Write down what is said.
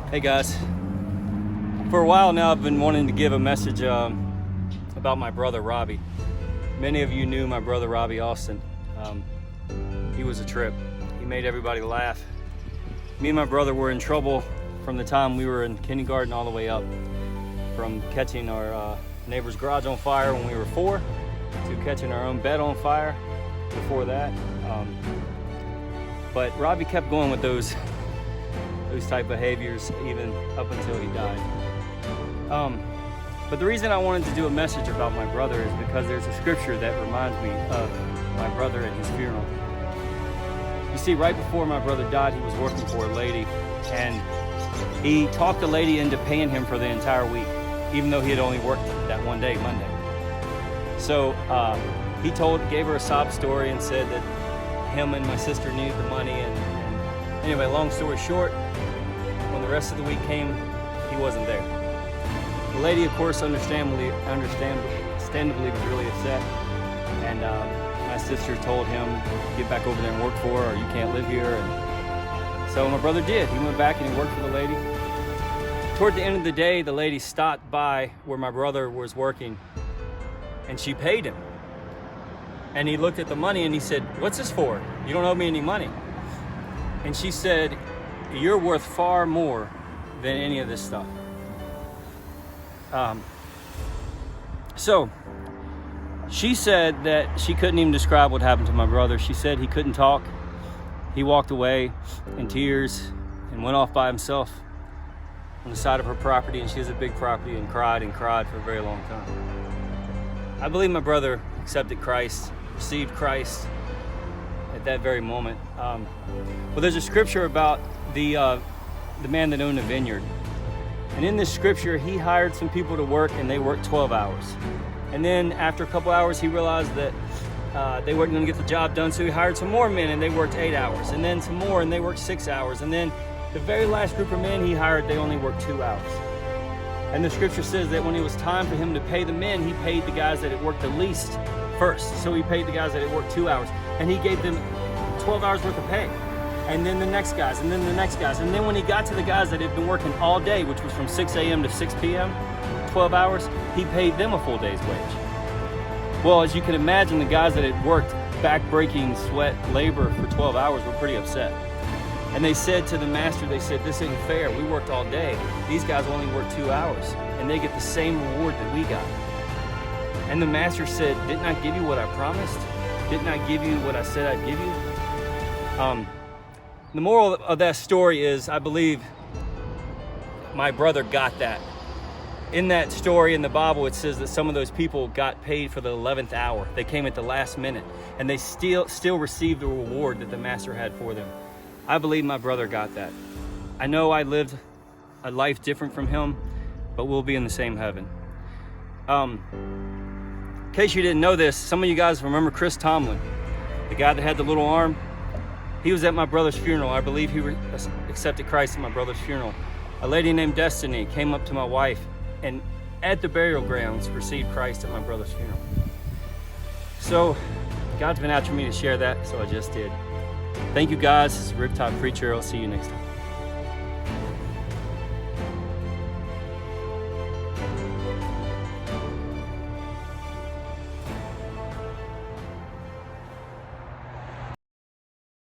Hey guys, for a while now I've been wanting to give a message about my brother Robbie. Many of you knew my brother Robbie Austin. He was a trip. He made everybody laugh. Me and my brother were in trouble from the time we were in kindergarten all the way up, from catching our neighbor's garage on fire when we were 4 to catching our own bed on fire before that. But Robbie kept going with those type behaviors even up until he died. But the reason I wanted to do a message about my brother is because there's a scripture that reminds me of my brother at his funeral. You see, right before my brother died, he was working for a lady, and he talked the lady into paying him for the entire week, even though he had only worked that one day, Monday. So he gave her a sob story and said that him and my sister needed the money, and anyway, long story short, when the rest of the week came, he wasn't there. The lady, of course, understandably was really upset, and my sister told him, get back over there and work for her, or you can't live here. And so my brother did. He went back and he worked for the lady. Toward the end of the day, the lady stopped by where my brother was working, and she paid him. And he looked at the money and he said, "What's this for? You don't owe me any money." And she said, "You're worth far more than any of this stuff." So she said that she couldn't even describe what happened to my brother. She said he couldn't talk. He walked away in tears and went off by himself on the side of her property, and she has a big property, and cried for a very long time. I believe my brother accepted Christ, received Christ at that very moment. Well, there's a scripture about the man that owned a vineyard. And in this scripture, he hired some people to work, and they worked 12 hours. And then after a couple hours, he realized that they weren't going to get the job done, so he hired some more men, and they worked 8 hours. And then some more, and they worked 6 hours. And then the very last group of men he hired, they only worked 2 hours. And the scripture says that when it was time for him to pay the men, he paid the guys that had worked the least first. So he paid the guys that had worked 2 hours, and he gave them 12 hours worth of pay. And then the next guys, and then the next guys. And then when he got to the guys that had been working all day, which was from 6 a.m. to 6 p.m., 12 hours, he paid them a full day's wage. Well, as you can imagine, the guys that had worked back-breaking sweat labor for 12 hours were pretty upset. And they said to the master, they said, "This isn't fair. We worked all day. These guys only worked 2 hours, and they get the same reward that we got." And the master said, "Didn't I give you what I promised? Didn't I give you what I said I'd give you?" The moral of that story is, I believe my brother got that. In that story in the Bible, it says that some of those people got paid for the 11th hour. They came at the last minute, and they still received the reward that the master had for them. I believe my brother got that. I know I lived a life different from him, but we'll be in the same heaven. In case you didn't know this, some of you guys remember Chris Tomlin, the guy that had the little arm. He was at my brother's funeral. I believe he accepted Christ at my brother's funeral. A lady named Destiny came up to my wife and at the burial grounds received Christ at my brother's funeral. So God's been after me to share that, so I just did. Thank you guys. This is Rooftop Preacher. I'll see you next time.